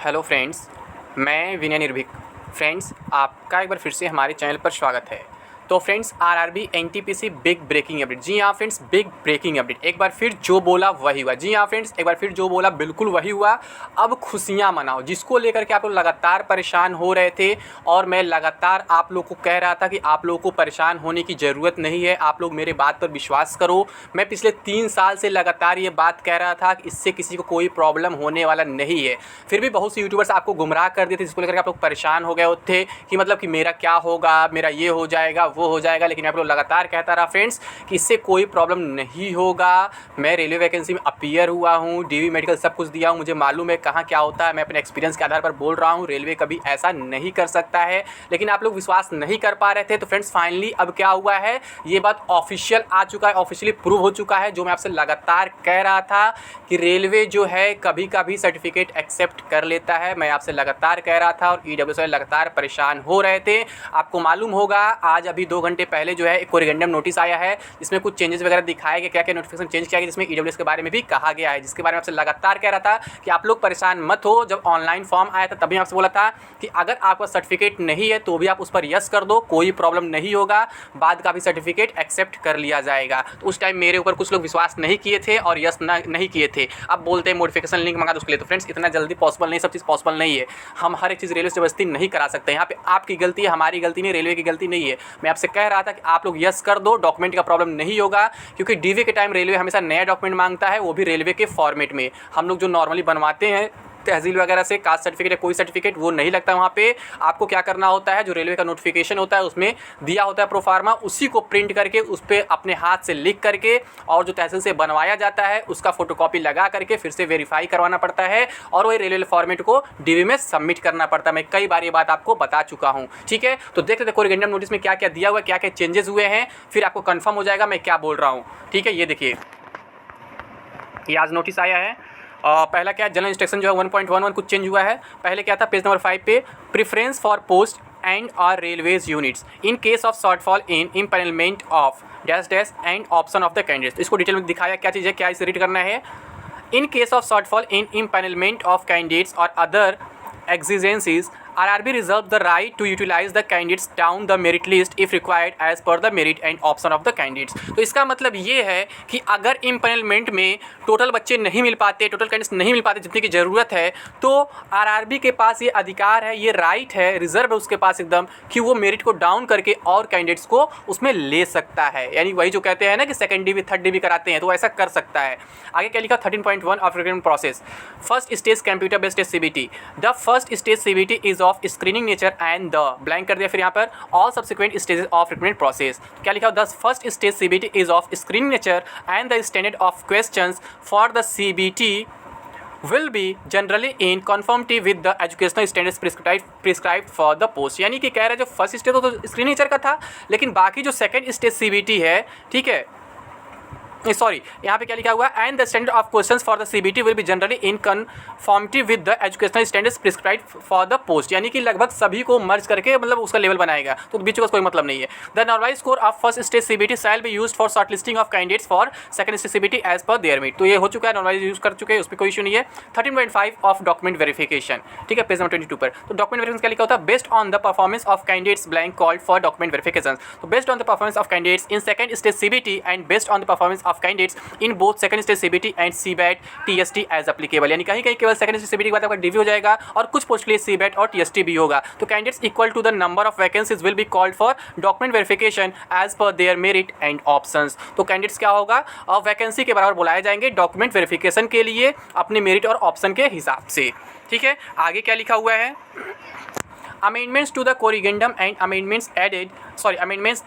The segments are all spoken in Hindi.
हेलो फ्रेंड्स, मैं विनय निर्भीक। फ्रेंड्स, आपका एक बार फिर से हमारे चैनल पर स्वागत है। तो friends, RRB NTPC big breaking update. जी हाँ फ्रेंड्स, बिग ब्रेकिंग अपडेट। एक बार फिर जो बोला वही हुआ। जी हाँ फ्रेंड्स, एक बार फिर जो बोला बिल्कुल वही हुआ। अब खुशियाँ मनाओ, जिसको लेकर के आप लोग लगातार परेशान हो रहे थे और मैं लगातार आप लोग को कह रहा था कि आप लोगों को परेशान होने की ज़रूरत नहीं है, आप लोग मेरे बात पर विश्वास करो। मैं पिछले 3 साल से लगातार ये बात कह रहा था कि इससे किसी को कोई प्रॉब्लम होने वाला नहीं है। फिर भी बहुत से यूट्यूबर्स आपको गुमराह कर दिए थे, जिसको लेकर आप लोग परेशान हो गए थे कि मतलब कि मेरा क्या होगा, मेरा ये हो जाएगा, वो हो जाएगा। लेकिन आप लोग लगातार कहता रहा फ्रेंड्स कि इससे कोई प्रॉब्लम नहीं होगा। मैं रेलवे वैकेंसी में अपीयर हुआ हूँ, डीवी मेडिकल सब कुछ दिया हूँ, मुझे मालूम है कहाँ क्या होता है। मैं अपने एक्सपीरियंस के आधार पर बोल रहा हूँ, रेलवे कभी ऐसा नहीं कर सकता है। लेकिन आप लोग विश्वास नहीं कर पा रहे थे। तो फ्रेंड्स, फाइनली अब क्या हुआ है, ये बात ऑफिशियल आ चुका है, ऑफिशियली प्रूव हो चुका है। जो मैं आपसे लगातार कह रहा था कि रेलवे जो है कभी कभी सर्टिफिकेट एक्सेप्ट कर लेता है, मैं आपसे लगातार कह रहा था और ईडब्ल्यूएस वाले लगातार परेशान हो रहे थे। आपको मालूम होगा, आज अभी 2 घंटे पहले जो है एक कोरिगेंडम नोटिस आया है, जिसमें कुछ चेंजेस वगैरह दिखाया गया, क्या क्या नोटिफिकेशन चेंज किया गया, जिसमें ईडब्ल्यूएस के बारे में भी कहा गया है, जिसके बारे में आपसे लगातार कह रहा था कि आप लोग परेशान मत हो। जब ऑनलाइन फॉर्म आया था तभी आपसे बोला था कि अगर आपका सर्टिफिकेट नहीं है तो भी आप उस पर यस कर दो, कोई प्रॉब्लम नहीं होगा, बाद का भी सर्टिफिकेट एक्सेप्ट कर लिया जाएगा। तो उस टाइम मेरे ऊपर कुछ लोग विश्वास नहीं किए थे और यस नहीं किए थे। अब बोलते हैं मॉडिफिकेशन लिंक मंगा दो उसके लिए। तो फ्रेंड्स, इतना जल्दी पॉसिबल नहीं, सब चीज़ पॉसिबल नहीं है। हम हर एक चीज़ रेलवे से जबरदस्ती नहीं करा सकते। यहाँ पे आपकी गलती है, हमारी गलती नहीं, रेलवे की गलती नहीं है। मैं आपसे कह रहा था कि आप लोग यस कर दो, डॉक्यूमेंट का प्रॉब्लम नहीं होगा, क्योंकि डीवी के टाइम रेलवे हमेशा नया डॉक्यूमेंट मांगता है, वो भी रेलवे के फॉर्मेट में। हम लोग जो नॉर्मली बनवाते हैं तहसील वगैरह से कास्ट सर्टिफिकेट या कोई सर्टिफिकेट, वो नहीं लगता वहाँ पे। आपको क्या करना होता है, जो रेलवे का नोटिफिकेशन होता है उसमें दिया होता है प्रोफार्मा, उसी को प्रिंट करके उस पर अपने हाथ से लिख करके और जो तहसील से बनवाया जाता है उसका फोटोकॉपी लगा करके फिर से वेरीफाई करवाना पड़ता है और वही रेलवे फॉर्मेट को डीवी में सबमिट करना पड़ता है। मैं कई बार ये बात आपको बता चुका हूँ, ठीक है। तो देखते थे कोरिगेंडम नोटिस में क्या क्या दिया हुआ है, क्या क्या चेंजेस हुए हैं, फिर आपको कन्फर्म हो जाएगा मैं क्या बोल रहा हूँ, ठीक है। ये देखिए, ये आज नोटिस आया है। पहला क्या है, जनरल इंस्ट्रक्शन जो है 1.11 कुछ चेंज हुआ है। पहले क्या था, पेज नंबर 5 पे, preference for post and are railways units in case of shortfall in empanelment of dash dash and option of the candidates. इसको डिटेल में दिखाया क्या चीज़ है, क्या इसे रीड करना है। In case of shortfall in empanelment of candidates और other exigencies, RRB reserves the right to utilize the candidates down the merit list if required as per the merit and option of the candidates। तो इसका मतलब ये है कि अगर इम्पैनलमेंट में टोटल बच्चे नहीं मिल पाते, टोटल कैंडिडेट्स नहीं मिल पाते जितने की ज़रूरत है, तो आरआरबी के पास ये अधिकार है, ये राइट है, रिजर्व है उसके पास एकदम, कि वो मेरिट को डाउन करके और कैंडिडेट्स को उसमें ले सकता है। यानी वही जो कहते हैं ना कि सेकंड डीवी थर्ड डीवी कराते हैं, तो ऐसा कर सकता है। आगे क्या लिखा, 13.1 of recruitment process, first stage computer based test CBT. The first stage CBT is of screening nature and the blank कर दिया फिर यहाँ पर all subsequent stages of recruitment process. क्या लिखा, the first stage CBT is of screening nature and the standard of questions for the CBT will be generally in conformity with the educational standards prescribed for the post। यानी कि कह रहे हैं जो फर्स्ट स्टेज तो स्क्रीनिंग नेचर का था, लेकिन बाकी जो सेकंड स्टेज सीबीटी है, ठीक है, सॉरी यहाँ पे क्या लिखा हुआ है, and the standard of questions for the CBT will be generally in conformity with the educational standards prescribed for the post. यानी कि लगभग सभी को मर्ज करके मतलब उसका लेवल बनाएगा, तो बीच का कोई मतलब नहीं है। The normalised score of first stage CBT shall be used for shortlisting of candidates for second stage CBT as per their merit. तो ये हो चुका है, नॉर्मलाइज यूज कर चुके हैं, उस पर कोई इशू नहीं है। 13.5 ऑफ डॉक्यूमेंट वेरिफिकेशन, ठीक है, पेज नंबर 22 पर। तो डॉक्यूमेंट वेरिफिकेशन क्या लिखा होता है, based on the performance of candidates blank called for document verification. तो based on the performance of candidates in second stage CBT and based on the performance of candidates in both second stage CBT and CBAT TST as applicable. यानी कहीं कहीं केवल सेकंड स्टेज सीबीटी के बाद आपका डीवी हो जाएगा और कुछ पोस्ट के लिए सीबैट और टीएसटी भी होगा। तो candidates equal to the number of vacancies will be called for document verification as per their merit and options. तो कैंडिडेट्स क्या होगा, और वैकेंसी के बराबर बुलाए जाएंगे डॉक्यूमेंट वेरिफिकेशन के लिए अपने मेरिट और ऑप्शन के हिसाब से, ठीक है। आगे क्या लिखा हुआ है, amendments to the corrigendum and amendments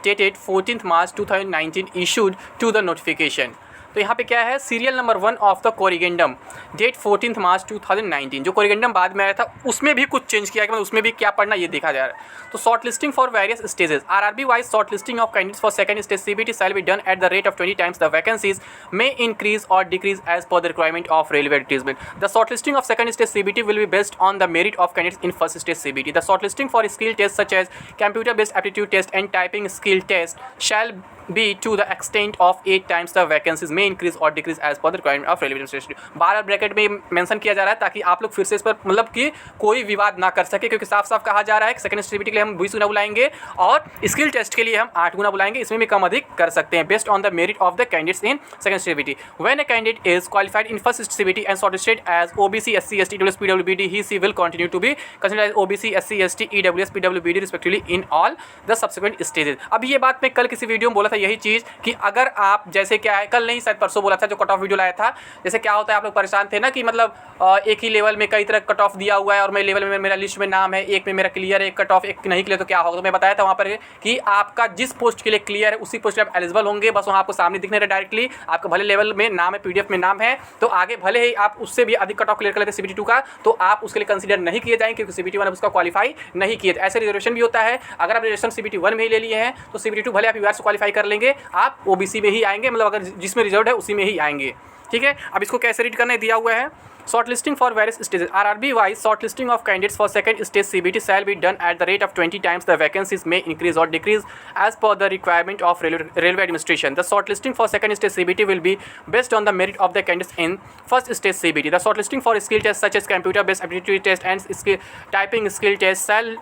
dated 14th March 2019 issued to the notification। तो यहाँ पे क्या है, serial number 1 of the corrigendum date 14 March 2019। जो कोरिगेंडम बाद में आया था उसमें भी कुछ चेंज किया गया, मतलब उसमें भी क्या पढ़ना ये देखा जा रहा है। तो short listing for various stages, RRB wise short listing of candidates for second stage CBT shall be done at the rate of 20 times the vacancies may increase और decrease as per the requirement of railway advertisement. The short listing of second stage CBT will be based on the merit of candidates in first stage CBT. The short listing for skill test such as computer based aptitude test and typing skill test shall be to the extent of 8 times the vacancies may may increase और decrease as per the requirement of railway administration. बार ब्रैकेट में मेंशन किया जा रहा है ताकि आप लोग फिर से इस पर मतलब कि कोई विवाद ना कर सके, क्योंकि साफ साफ कहा जा रहा है कि सेकंड स्टेबिलिटी के लिए हम 20 गुना बुलाएंगे और स्किल टेस्ट के लिए हम 8 गुना बुलाएंगे, इसमें भी कम अधिक कर सकते हैं based on the merit of the candidates in second stability. When a candidate is qualified in first stability and shortlisted as OBC, SC, ST, EWS, PWBD, he C will continue to be considered as OBC, SC, ST, EWS, PWBD respectively in all the subsequent stages. अब ये बात मैं कल किसी वीडियो में बोला था यही चीज़ कि अगर आप जैसे क्या है, कल नहीं शायद परसों बोला था जो कट ऑफ वीडियो लाया था, जैसे क्या होता है आप लोग परेशान थे ना कि मतलब एक ही लेवल में कई तरह कट ऑफ दिया हुआ है और मेरे लेवल में मेरा लिस्ट में नाम है, एक में मेरा क्लियर है, एक कट ऑफ एक नहीं क्लियर तो क्या होगा। तो मैं बताया था वहाँ पर कि आपका जिस पोस्ट के लिए क्लियर है उसी पोस्ट पर आप एलिजिबल होंगे, बस वहाँ आपको सामने दिखने रहे डायरेक्टली, आपका भले लेवल में नाम है, पीडीएफ में नाम है, तो आगे भले ही आप उससे भी अधिक कट ऑफ क्लियर कर लेते सीबीटी 2 का तो आप उसके लिए कंसीडर नहीं किए जाएंगे क्योंकि सीबीटी 1 उसका क्वालिफाई नहीं किए। ऐसे रिजर्वेशन भी होता है, अगर आप रिजर्वेशन सीबीटी 1 में ही ले लिए हैं तो सीबीटी 2 भले आप यूआर से क्वालिफाई कर लेंगे, आप ओबीसी में ही आएंगे, मतलब अगर जिसमें रिजर्व है उसी में ही आएंगे। ठीक है, अब इसको कैसे रीड करना है दिया हुआ है। Shortlisting for various stages. RRB wise shortlisting of candidates for second stage CBT shall be done at the rate of 20 times the vacancies may increase or decrease as per the requirement of railway administration. The shortlisting for second stage CBT will be based on the merit of the candidates in first stage CBT. The shortlisting for skill tests such as computer based aptitude test and typing skill test shall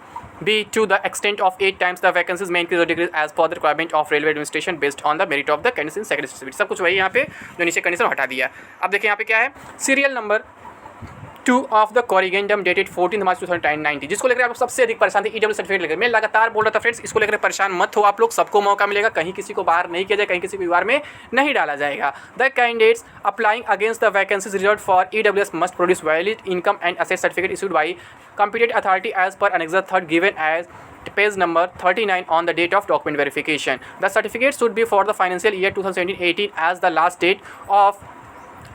be to the extent of 8 times the vacancies may increase or decrease as per the requirement of railway administration based on the merit of the candidates in second stage CBT. सब कुछ वही यहाँ पे जो नीचे कंडीशन हटा दिया। अब देखिए यहाँ पे क्या है, serial number 2 of the corrigendum dated 14 March 2019, जिसको लेकर आप लोग सबसे अधिक परेशान थे ईडब्ल्यू सर्टिफिकेट लेकर। मैं लगातार बोल रहा था फ्रेंड्स इसको लेकर परेशान मत हो आप लोग, सबको मौका मिलेगा, कहीं किसी को बाहर नहीं किया जाए, कहीं किसी को विवाद में नहीं डाला जाएगा। The candidates applying against the vacancies reserved for EWS must produce valid income and asset certificate issued by competent authority as per annexure 3 given as page number 39 on the date of document verification. The certificate should be for the financial year 2017-18 as the last date of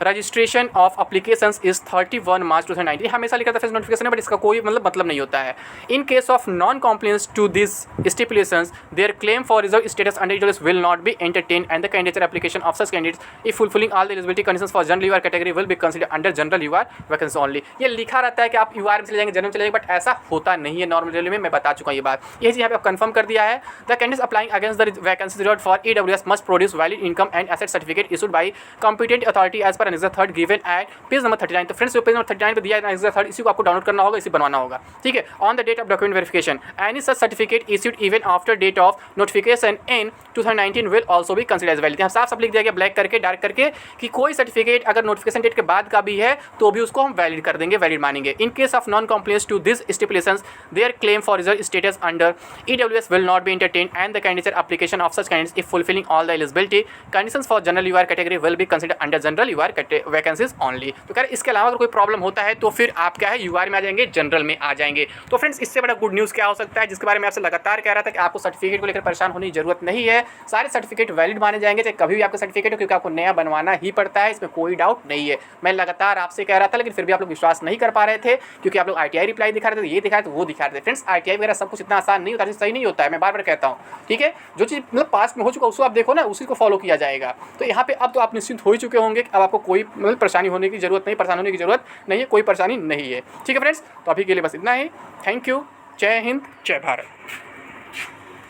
registration of applications is 31 मार्च 2019। हमेशा लिखा था फेस नोटिफिकेशन है बट इसका कोई मतलब नहीं होता है। In case of non compliance to this stipulations their claim for reserve status under EWS will not be entertain and the candidate application of such candidates if fulfilling all the eligibility conditions for general UR category will be considered under general UR vacancy only. ये लिखा रहता है कि आप यूआर में चले जाएंगे, जनरल में चले जाएंगे, बट ऐसा होता नहीं है नॉर्मल रेलवे में। मैं बता चुका हूँ ये बात, ये चीज़ यहाँ पे आप कंफर्म कर दिया है। The candidates applying against the vacancy reserved for EWS must produce valid income and asset certificate issued by competent authority as per annexure 3 given at page number 39। तो फ्रेंड्स पेज नंबर 39 पे दिया है एनेक्सर 3, इसी को आपको डाउनलोड करना होगा, इसी बनवाना होगा। ठीक है, on the date of document verification any such certificate issued even after date of notification in 2019 will also be considered as valid. यहाँ साफ साफ लिख दिया गया ब्लैक करके डार्क करके कि कोई सर्टिफिकेट अगर नोटिफिकेशन डेट के बाद का भी है तो भी उसको हम वैलिड कर देंगे, वैलिड मानेंगे। In case of non compliance to this stipulations their claim for reserve status under EWS will not be entertained and the candidate application of such candidates if fulfilling all the eligibility conditions for general UR category will be considered under general UR vacancies only. तो कह इसके अलावा अगर कोई प्रॉब्लम होता है तो फिर आप क्या है यूआर में आ जाएंगे, जनरल में आ जाएंगे। तो फ्रेंड्स इससे बड़ा गुड न्यूज़ क्या हो सकता है, जिसके बारे में आपसे लगातार कह रहा था कि आपको सर्टिफिकेट को लेकर परेशान होने की जरूरत नहीं है। सारे सर्टिफिकेट वैलिड माने जाएंगे चाहे कभी भी आपका सर्टिफिकेट हो, क्योंकि आपको नया बनवाना ही पड़ता है, इसमें कोई डाउट नहीं है। मैं लगातार आपसे कह रहा था लेकिन फिर भी आप लोग विश्वास नहीं कर पा रहे थे क्योंकि आप लोग आईटीआई रिप्लाई दिखा रहे थे, ये दिखा रहे थे, वो दिखा रहे थे। फ्रेंड्स आईटीआई वगैरह सब कुछ इतना आसान नहीं होता, सही नहीं होता है, मैं बार बार कहता हूँ। ठीक है, जो चीज़ मतलब पास्ट में हो चुका उसको आप देखो ना, उसी को फॉलो किया जाएगा। तो यहाँ पे अब तो आप निश्चिंत हो ही चुके होंगे, अब आपको कोई मतलब परेशानी होने की जरूरत नहीं, परेशान होने की जरूरत नहीं है, कोई परेशानी नहीं है। ठीक है फ्रेंड्स, तो अभी के लिए बस इतना ही। थैंक यू, जय हिंद, जय भारत।